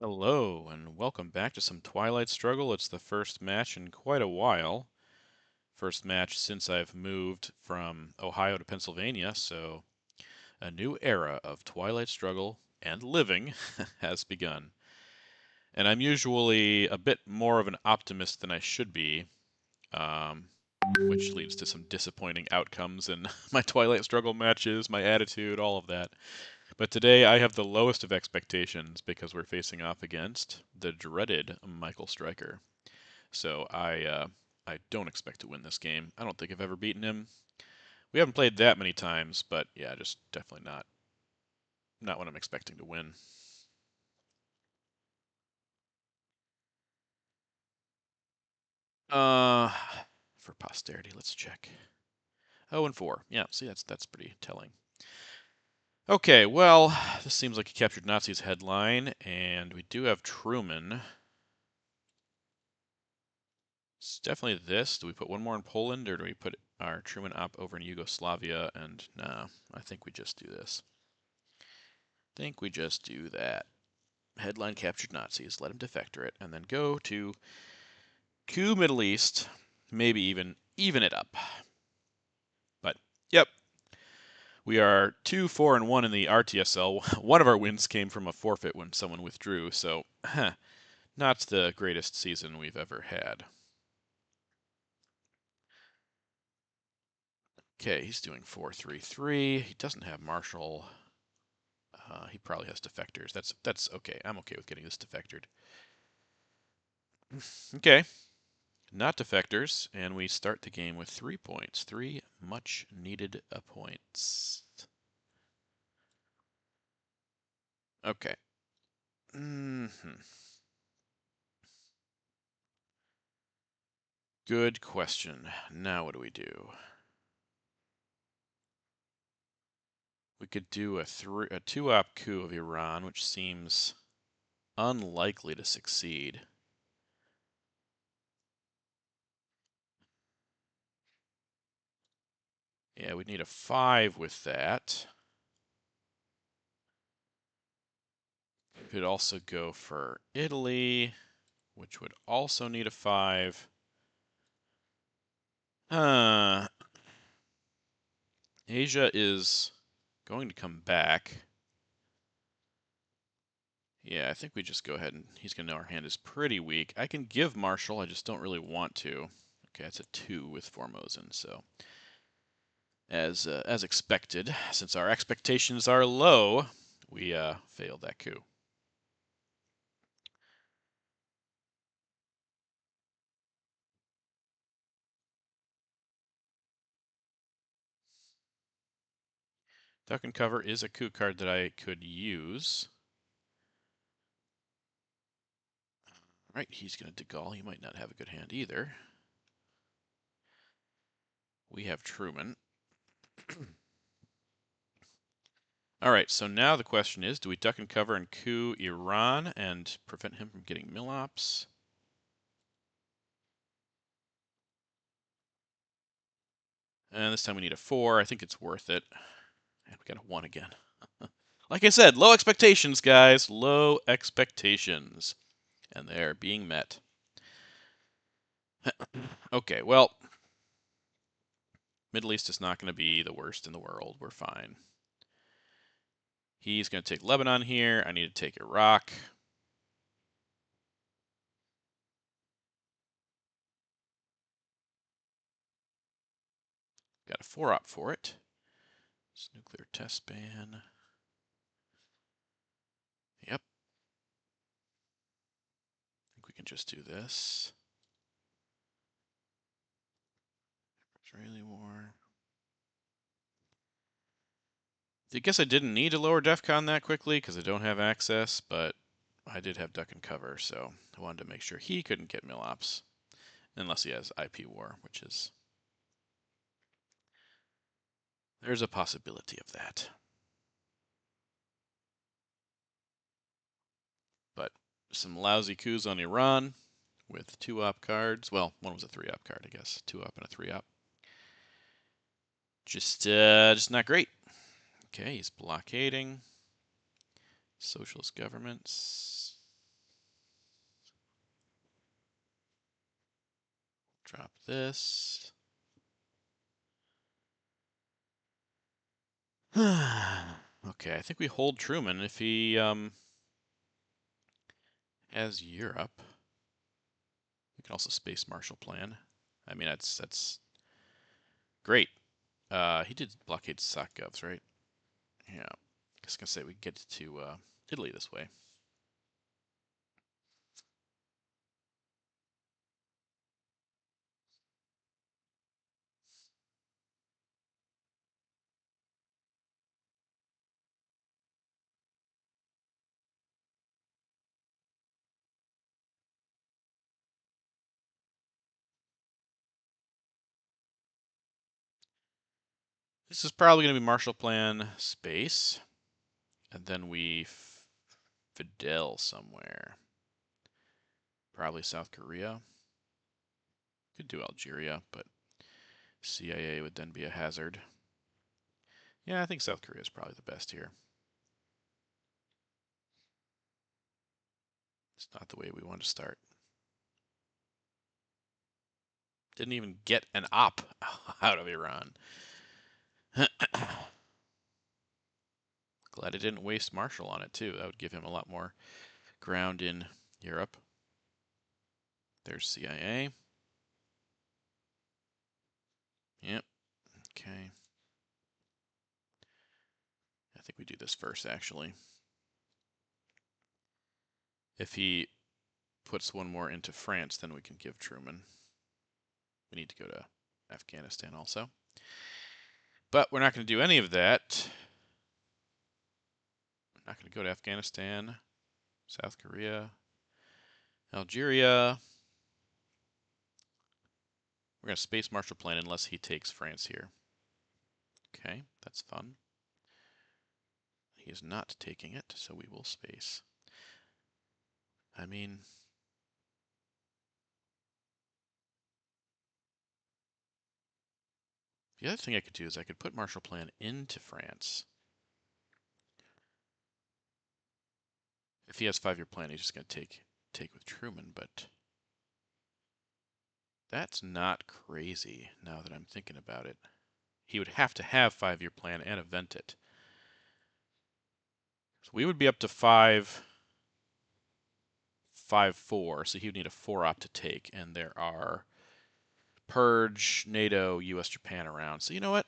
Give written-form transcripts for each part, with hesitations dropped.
Hello, and welcome back to some Twilight Struggle. It's the first match in quite a while. First match since I've moved from Ohio to Pennsylvania, so a new era of Twilight Struggle and living has begun. And I'm usually a bit more of an optimist than I should be, um, which leads to some disappointing outcomes in my Twilight Struggle matches, my attitude, all of that. But today I have the lowest of expectations because we're facing off against the dreaded Michael Stryker. So I don't expect to win this game. I don't think I've ever beaten him. We haven't played that many times, but yeah, just definitely not what I'm expecting to win. Uh, for posterity, let's check. 0-4. Yeah, see that's pretty telling. Okay, well, this seems like a captured Nazis headline, and we do have Truman. It's definitely this. Do we put one more in Poland, or do we put our Truman op over in Yugoslavia? And nah, I think we just do this. Think we just do that. Headline captured Nazis, let him defector it, and then go to coup Middle East, maybe even it up. But yep, we are 2-4-1 in the RTSL. One of our wins came from a forfeit when someone withdrew, so not the greatest season we've ever had. Okay, he's doing 4-3-3. He doesn't have Marshall. He probably has defectors. That's okay. I'm okay with getting this defectored. Okay, not defectors, and we start the game with 3 points. 3 much needed points. Okay. Good question. Now what do we do? We could do a 2-op coup of Iran, which seems unlikely to succeed. Yeah, we'd need a 5 with that. Could also go for Italy, which would also need a 5. Asia is going to come back. Yeah, I think we just go ahead and he's going to know our hand is pretty weak. I can give Marshall, I just don't really want to. Okay, that's a 2 with Formosan, so as expected, since our expectations are low, we failed that coup. Duck and cover is a coup card that I could use. Right, he's going to Gaulle. He might not have a good hand either. We have Truman. All right, so now the question is, do we duck and cover and coup Iran and prevent him from getting Milops? And this time we need a 4. I think it's worth it. And we got a 1 again. Like I said, low expectations, guys. Low expectations. And they're being met. Okay, well, Middle East is not going to be the worst in the world. We're fine. He's going to take Lebanon here. I need to take Iraq. Got a 4-op for it. It's nuclear test ban. Yep. I think we can just do this. Israeli war. I guess I didn't need to lower Defcon that quickly because I don't have access, but I did have duck and cover, so I wanted to make sure he couldn't get Milops. Unless he has IP war, which is... There's a possibility of that. But some lousy coups on Iran with 2-op cards. Well, one was a 3-op card, I guess. 2-op and a 3-op. Just not great. Okay, he's blockading. Socialist governments. Drop this. Okay, I think we hold Truman if he has Europe. We can also space Marshall Plan. I mean, that's great. He did blockade Sakgovs, right? Yeah. I was gonna say we get to Italy this way. This is probably gonna be Marshall Plan space, and then we Fidel somewhere. Probably South Korea. Could do Algeria, but CIA would then be a hazard. Yeah, I think South Korea is probably the best here. It's not the way we want to start. Didn't even get an op out of Iran. Glad I didn't waste Marshall on it, too. That would give him a lot more ground in Europe. There's CIA. Yep. Okay. I think we do this first, actually. If he puts one more into France, then we can give Truman. We need to go to Afghanistan also. But we're not going to do any of that. We're not going to go to Afghanistan, South Korea, Algeria. We're going to space Marshall Plan unless he takes France here. Okay, that's fun. He is not taking it, so we will space. I mean, the other thing I could do is I could put Marshall Plan into France. If he has 5-year plan, he's just going to take with Truman, but that's not crazy now that I'm thinking about it. He would have to have 5-year plan and event it. So we would be up to 5-4, so he would need a 4-op to take, and there are Purge, NATO, US, Japan around. So you know what?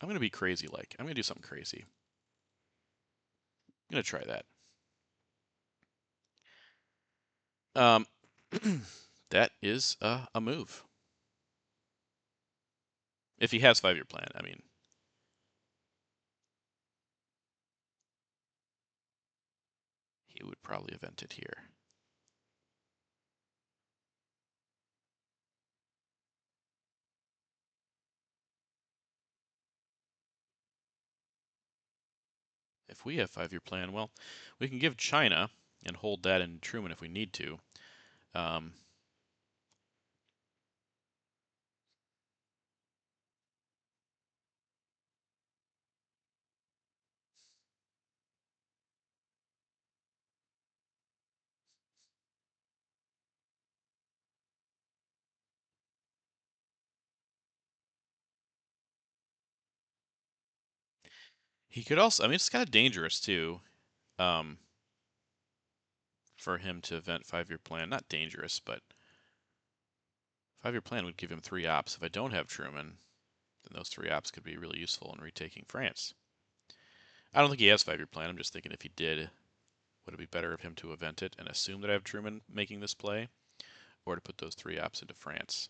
I'm going to be crazy-like. I'm going to do something crazy. I'm going to try that. That is a move. If he has 5-year plan, I mean. He would probably event it here. If we have 5-year plan, well, we can give China and hold that in Truman if we need to. He could also, I mean, it's kind of dangerous too, for him to event 5-year plan. Not dangerous, but 5-year plan would give him 3 ops. If I don't have Truman, then those 3 ops could be really useful in retaking France. I don't think he has 5-year plan. I'm just thinking if he did, would it be better of him to event it and assume that I have Truman making this play, or to put those 3 ops into France?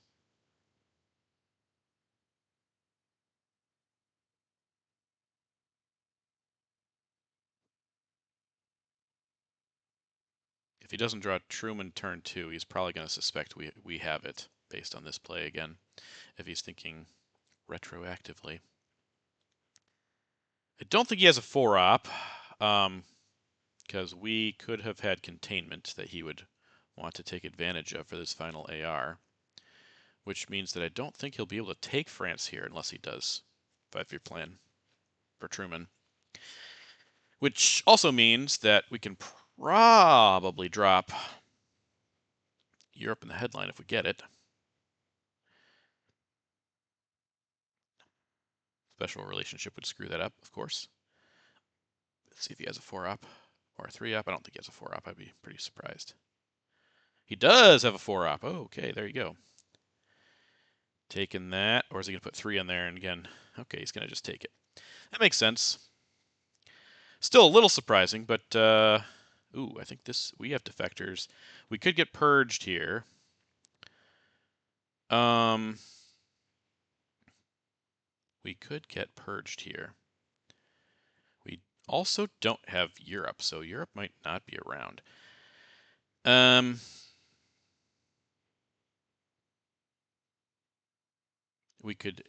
If he doesn't draw Truman turn 2, he's probably going to suspect we have it based on this play again, if he's thinking retroactively. I don't think he has a 4-op, because we could have had containment that he would want to take advantage of for this final AR, which means that I don't think he'll be able to take France here unless he does 5-year plan for Truman. Which also means that we can probably drop Europe in the headline if we get it. Special relationship would screw that up, of course. Let's see if he has a 4-up or a 3-up. I don't think he has a 4-up. I'd be pretty surprised. He does have a 4-up. Oh, okay, there you go. Taking that, or is he going to put 3 on there? And again, okay, he's going to just take it. That makes sense. Still a little surprising, but ooh, I think we have defectors. We could get purged here. We could get purged here. We also don't have Europe, so Europe might not be around. We could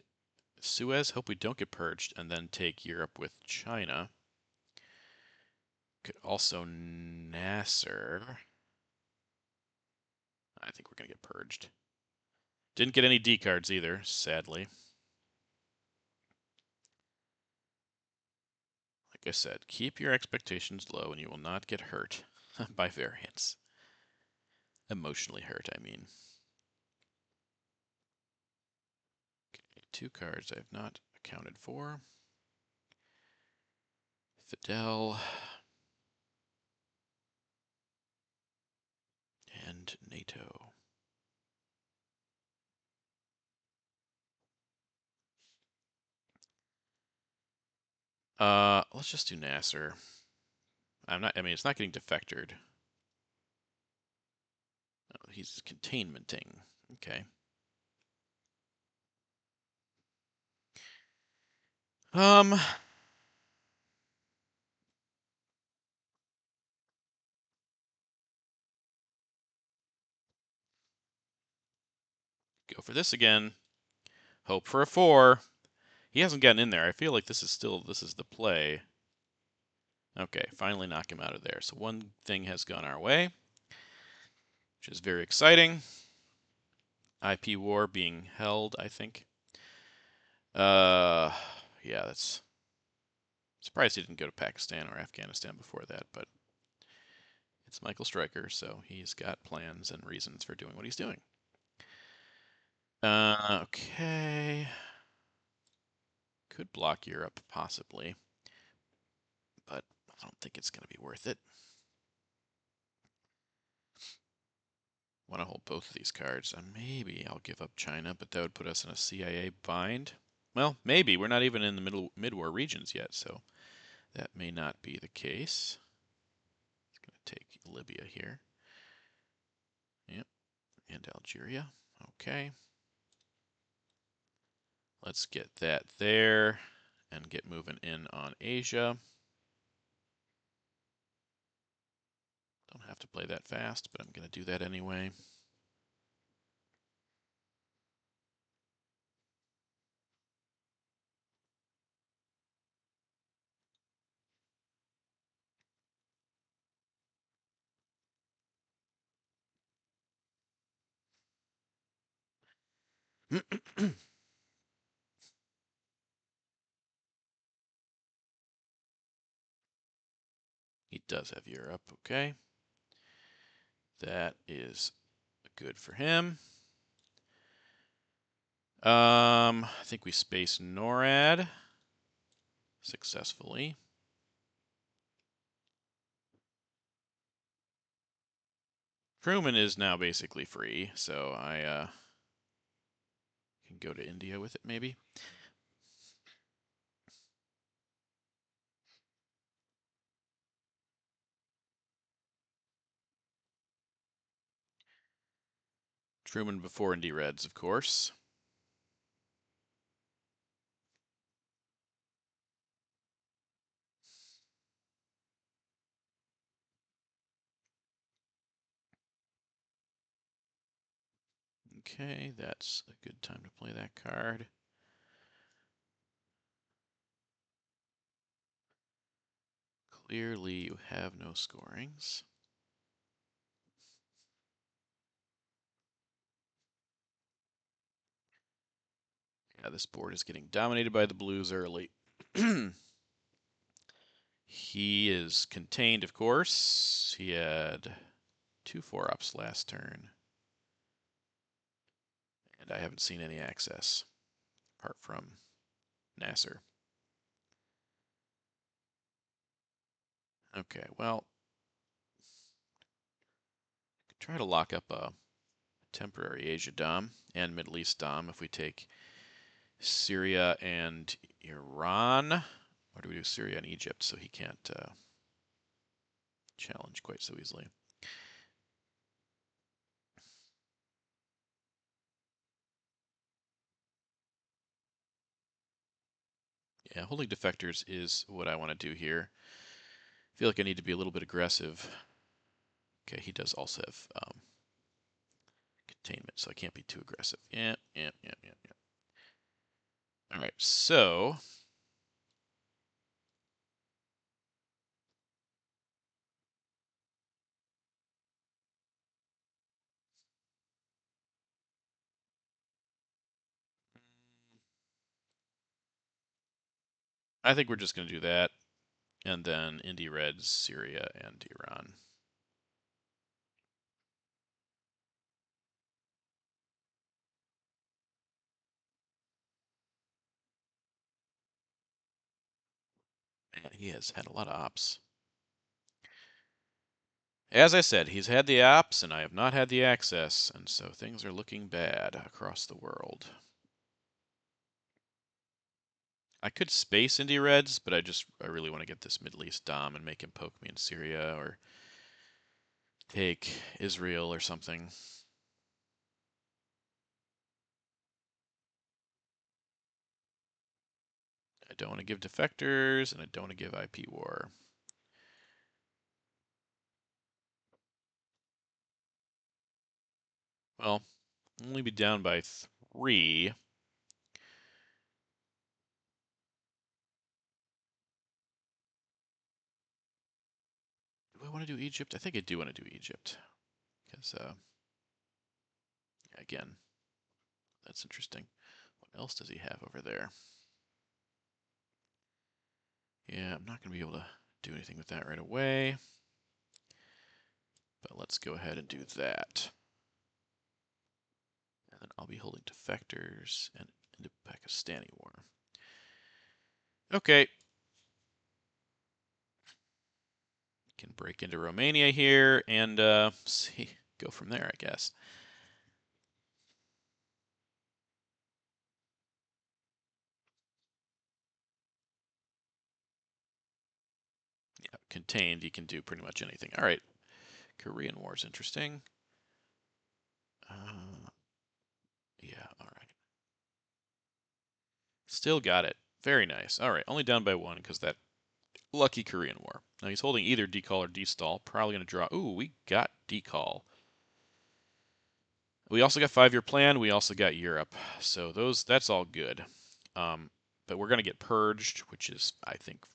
Suez, hope we don't get purged, and then take Europe with China. Could also Nasser. I think we're going to get purged. Didn't get any D cards either, sadly. Like I said, keep your expectations low and you will not get hurt by variants. Emotionally hurt, I mean. Okay, 2 cards I have not accounted for. Fidel and NATO. Let's just do Nasser. I mean, it's not getting defectored. Oh, he's containmenting. Okay. Go for this again. Hope for a 4. He hasn't gotten in there. I feel like this is the play. Okay, finally knock him out of there. So one thing has gone our way, which is very exciting. IP war being held, I think. Yeah, that's surprised he didn't go to Pakistan or Afghanistan before that, but it's Michael Stryker, so he's got plans and reasons for doing what he's doing. Okay. Could block Europe, possibly, but I don't think it's going to be worth it. Want to hold both of these cards, and maybe I'll give up China, but that would put us in a CIA bind. Well, maybe. We're not even in the mid-war regions yet, so that may not be the case. It's going to take Libya here. Yep, and Algeria. Okay. Let's get that there and get moving in on Asia. Don't have to play that fast, but I'm going to do that anyway. He does have Europe, okay. That is good for him. I think we space NORAD successfully. Truman is now basically free, so I can go to India with it, maybe. Truman before Indy Reds, of course. Okay, that's a good time to play that card. Clearly, you have no scorings. Yeah, this board is getting dominated by the blues early. He is contained, of course. He had 2 4-ups last turn. And I haven't seen any access, apart from Nasser. Okay, well, try to lock up a temporary Asia Dom and Middle East Dom if we take Syria and Iran. Or do we do Syria and Egypt so he can't challenge quite so easily? Yeah, holding defectors is what I want to do here. I feel like I need to be a little bit aggressive. Okay, he does also have containment, so I can't be too aggressive. Yeah. All right, so I think we're just going to do that, and then Indy Reds, Syria, and Iran. Man, he has had a lot of ops. As I said, he's had the ops, and I have not had the access, and so things are looking bad across the world. I could space Indy Reds, but I really want to get this Middle East Dom and make him poke me in Syria or take Israel or something. I don't want to give defectors, and I don't want to give IP war. Well, only be down by 3. Do I want to do Egypt? I think I do want to do Egypt. Because, again, that's interesting. What else does he have over there? Yeah, I'm not going to be able to do anything with that right away. But let's go ahead and do that. And then I'll be holding defectors and into Pakistani war. Okay. Can break into Romania here and see, go from there, I guess. Yeah, contained, you can do pretty much anything. All right. Korean War is interesting. Yeah, all right. Still got it. Very nice. All right, only down by 1 because that lucky Korean War. Now he's holding either decall or destall. Probably going to draw. Ooh, we got decall. We also got 5-year plan. We also got Europe. So that's all good. But we're going to get purged, which is, I think,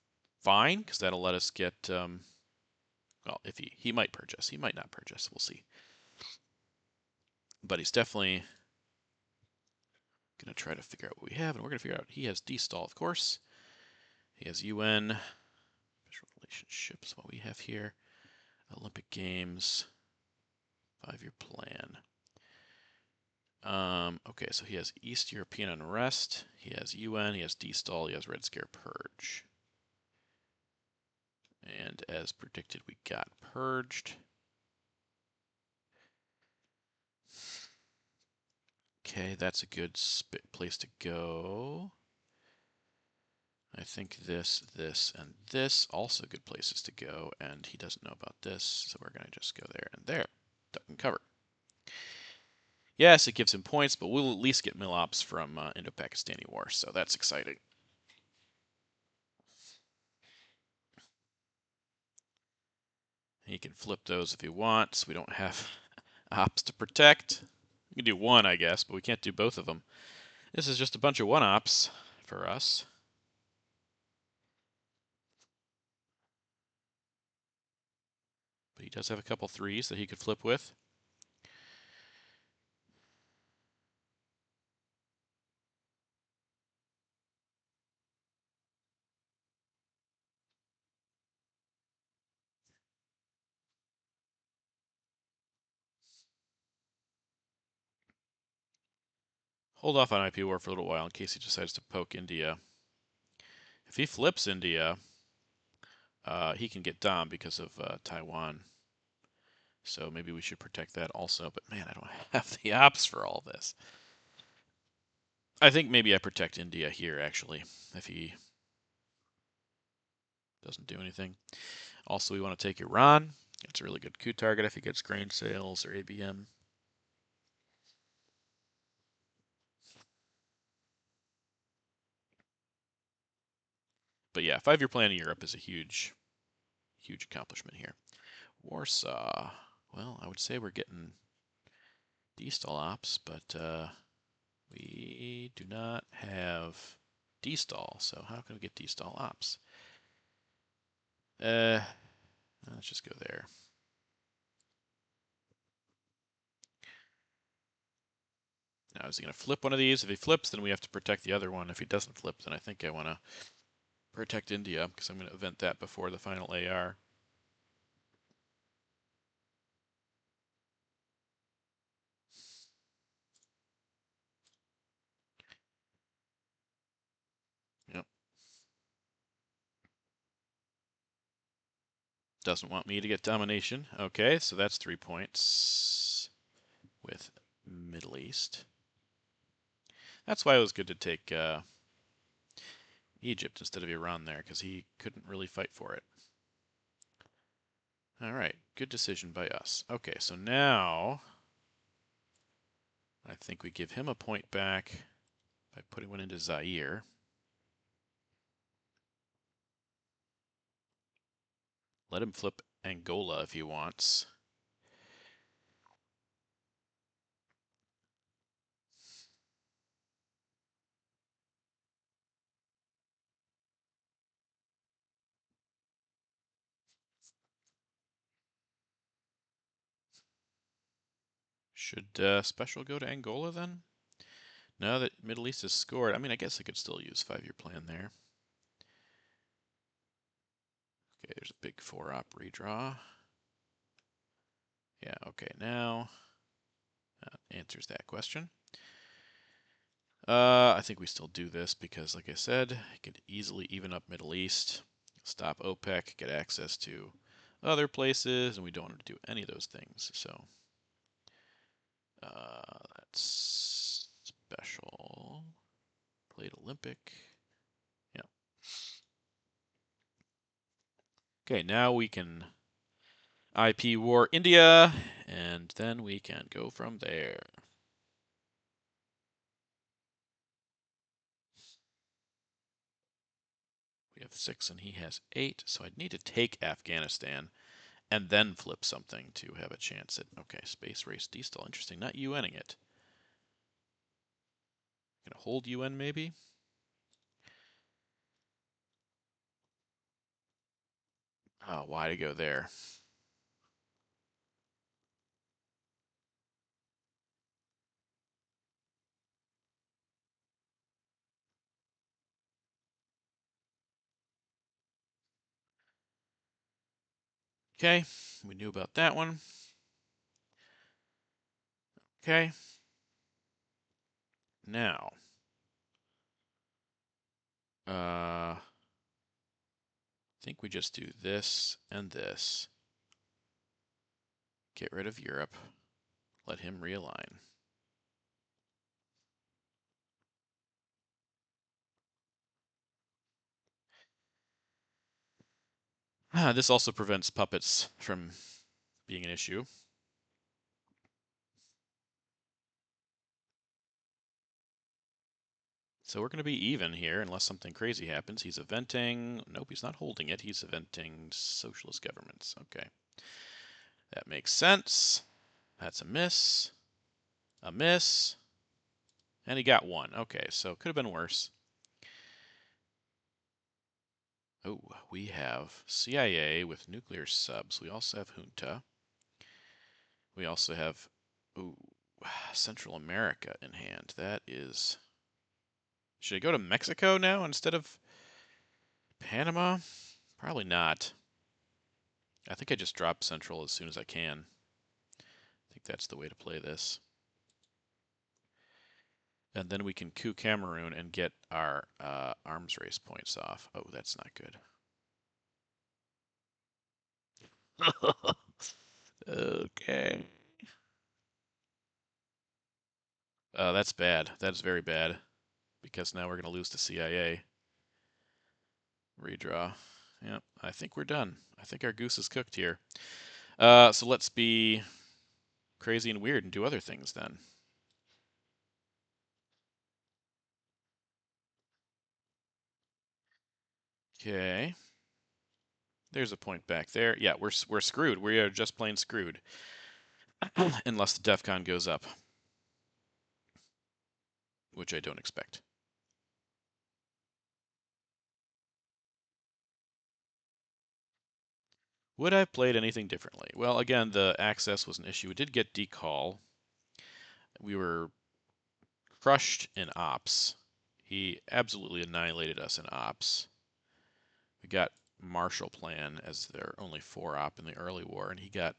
fine because that'll let us get. Well, if he might purge us, he might not purge us. We'll see. But he's definitely going to try to figure out what we have, and we're going to figure out he has destall, of course. He has UN. Special relationships. What we have here. Olympic Games. 5-year plan. Okay, so he has East European unrest, he has UN, he has destall, he has Red Scare Purge. And as predicted, we got purged. Okay, that's a good place to go. I think this, and this also good places to go, and he doesn't know about this, so we're going to just go there and there. Duck and cover. Yes, it gives him points, but we'll at least get Milops from Indo-Pakistani War, so that's exciting. He can flip those if he wants. We don't have ops to protect. We can do one, I guess, but we can't do both of them. This is just a bunch of one-ops for us. But he does have a couple 3s that he could flip with. Hold off on IP war for a little while in case he decides to poke India. If he flips India, he can get Dom because of Taiwan. So maybe we should protect that also. But man, I don't have the ops for all this. I think maybe I protect India here, actually, if he doesn't do anything. Also, we want to take Iran. It's a really good coup target if he gets grain sales or ABM. But yeah, 5-year plan in Europe is a huge, huge accomplishment here. Warsaw. Well, I would say we're getting D-stall ops, but we do not have D-stall. So how can we get D-stall ops? Let's just go there. Now, is he going to flip one of these? If he flips, then we have to protect the other one. If he doesn't flip, then I think I want to protect India, because I'm going to event that before the final AR. Yep. Doesn't want me to get domination. Okay, so that's 3 points with Middle East. That's why it was good to take Egypt instead of Iran there, because he couldn't really fight for it. All right, good decision by us. Okay, so now I think we give him a point back by putting one into Zaire. Let him flip Angola if he wants. Should special go to Angola then? Now that Middle East has scored, I mean, I guess I could still use 5-year plan there. Okay, there's a big 4-op redraw. Yeah, okay, now that answers that question. I think we still do this because, like I said, I could easily even up Middle East, stop OPEC, get access to other places, and we don't want to do any of those things. So that's special. Played Olympic. Yeah. Okay, now we can IP war India, and then we can go from there. We have 6 and he has 8, so I'd need to take Afghanistan and then flip something to have a chance at, okay, space race D-stall. Interesting, not UNing it. Gonna hold UN maybe? Oh, why to go there? Okay, we knew about that one. Okay. Now, I think we just do this and this. Get rid of Europe. Let him realign. This also prevents puppets from being an issue. So we're going to be even here unless something crazy happens. He's eventing. Nope, he's not holding it. He's eventing socialist governments. Okay. That makes sense. That's a miss. A miss. And he got 1. Okay, so could have been worse. Oh, we have CIA with nuclear subs. We also have junta. We also have, ooh, Central America in hand. That is... Should I go to Mexico now instead of Panama? Probably not. I think I just drop Central as soon as I can. I think that's the way to play this. And then we can coup Cameroon and get our arms race points off. Oh, that's not good. Okay. That's bad. That's very bad. Because now we're going to lose to CIA. Redraw. Yep, I think we're done. I think our goose is cooked here. So let's be crazy and weird and do other things then. Okay. There's a point back there. Yeah, we're screwed. We are just plain screwed. Unless the Defcon goes up. Which I don't expect. Would I have played anything differently? Well, again, the access was an issue. We did get decall. We were crushed in ops. He absolutely annihilated us in ops. We got Marshall Plan as their only 4 op in the early war, and he got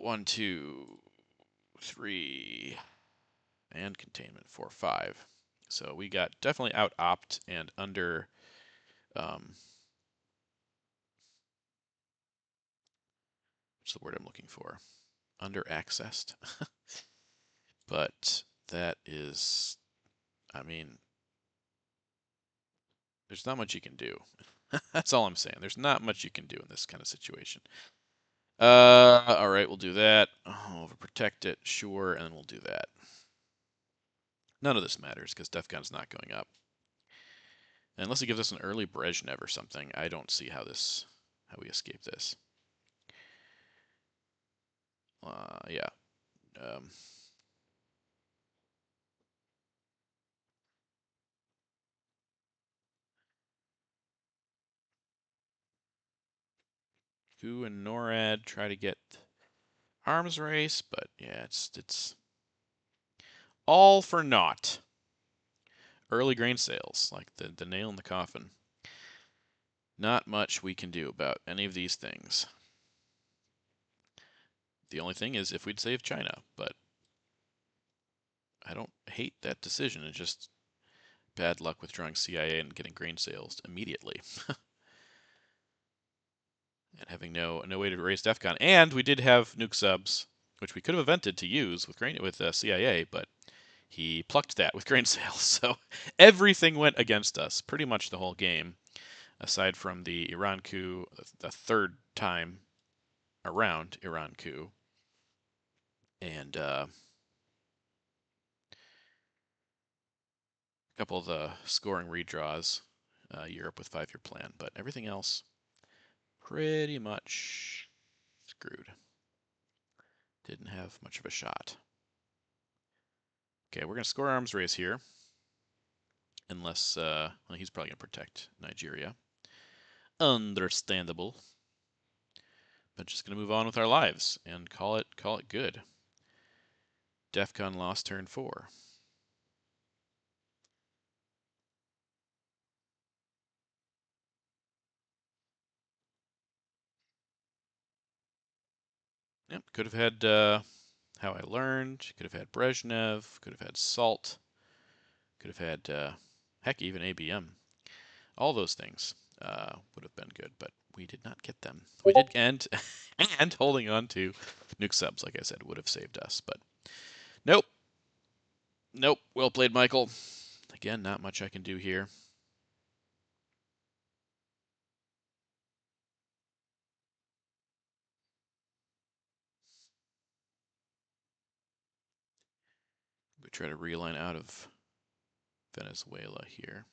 1, 2, 3, and containment 4, 5. So we got definitely out opt and under what's the word I'm looking for? Under accessed. But that is, I mean, there's not much you can do. That's all I'm saying. There's not much you can do in this kind of situation. All right, we'll do that. Oh, overprotect it, sure, and then we'll do that. None of this matters because Defcon's not going up. Unless he gives us an early Brezhnev or something, I don't see how we escape this. Yeah. Um, Ku and NORAD try to get arms race, but yeah, it's all for naught. Early grain sales, like the nail in the coffin. Not much we can do about any of these things. The only thing is if we'd saved China, but I don't hate that decision. It's just bad luck with drawing CIA and getting grain sales immediately. And having no way to raise Defcon. And we did have nuke subs, which we could have invented to use with CIA, but he plucked that with grain sales. So everything went against us pretty much the whole game, aside from the Iran coup, the third time around Iran coup. And a couple of the scoring redraws, Europe with 5-year plan, but everything else pretty much screwed. Didn't have much of a shot. Okay, we're going to score arms race here. Unless, well, he's probably going to protect Nigeria. Understandable. But just going to move on with our lives and call it good. Defcon lost turn 4. Yep, could have had How I Learned, could have had Brezhnev, could have had Salt, could have had, heck, even ABM. All those things would have been good, but we did not get them. We did, and holding on to nuke subs, like I said, would have saved us, but nope. Nope. Well played, Michael. Again, not much I can do here. We try to realign out of Venezuela here.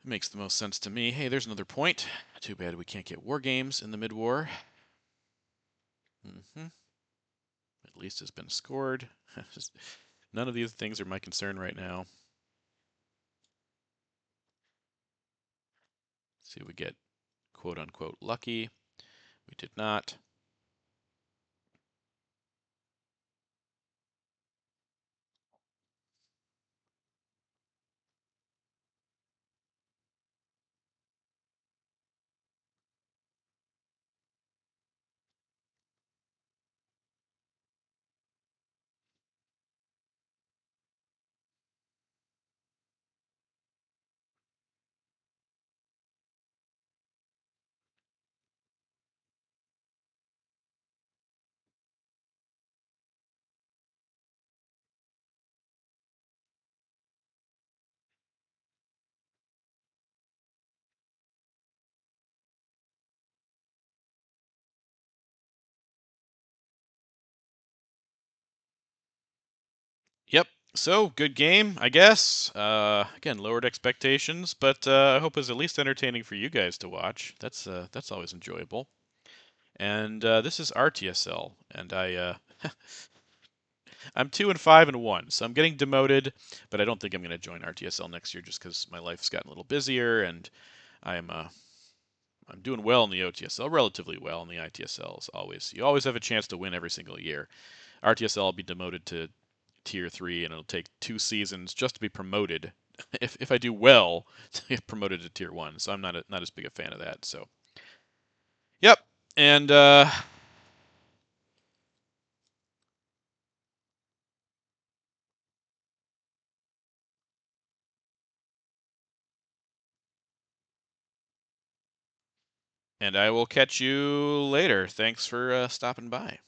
It makes the most sense to me. Hey, there's another point. Too bad we can't get war games in the mid-war. At least it's been scored. None of these things are my concern right now. See if we get quote-unquote lucky. We did not. Yep. So good game, I guess. Again, lowered expectations, but I hope it's at least entertaining for you guys to watch. That's always enjoyable. And this is RTSL, and I'm 2-5-1, so I'm getting demoted, but I don't think I'm going to join RTSL next year just because my life's gotten a little busier, and I'm uh, I'm doing well in the OTSL, relatively well in the ITSLs. Always, you always have a chance to win every single year. RTSL will be demoted to Tier 3, and it'll take 2 seasons just to be promoted. If I do well, to get promoted to Tier 1. So I'm not as big a fan of that. So, yep. And I will catch you later. Thanks for stopping by.